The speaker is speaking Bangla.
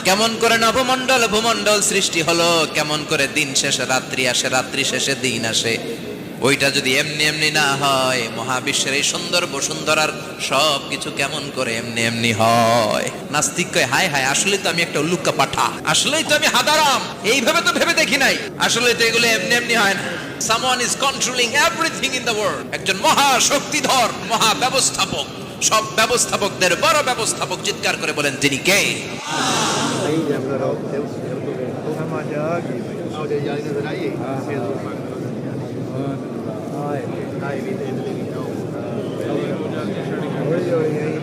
কেমন করে নবমণ্ডল ভূমণ্ডল সৃষ্টি হলো, কেমন করে দিন শেষে রাত্রি আসে, রাত্রি শেষে দিন আসে, ওইটা যদি এমনি এমনি না হয়, মহাবিশ্বের এই সুন্দর বসুন্ধরার সব কিছু কেমন করে এমনি এমনি হয়? নাস্তিক কয়, হায় হায়, আসলে তো আমি একটা উল্লুক্কা পাঠা, আসলেই তো আমি হাদারাম, এইভাবে তো ভেবে দেখি নাই, আসলে তো এগুলো এমনি এমনি হয় না। Someone is controlling everything in the world. একজন মহা শক্তিধর, মহা ব্যবস্থাপক, সব ব্যবস্থাপকদের বড় ব্যবস্থাপক চিৎকার করে বলেন, তিনি কে? Bây giờ vừa đầu theo tôi tham gia chơi gìเอาใจใหญ่ในไหนอีกเสียตัวมันได้ได้มีเต็มที่เอาโอ้ย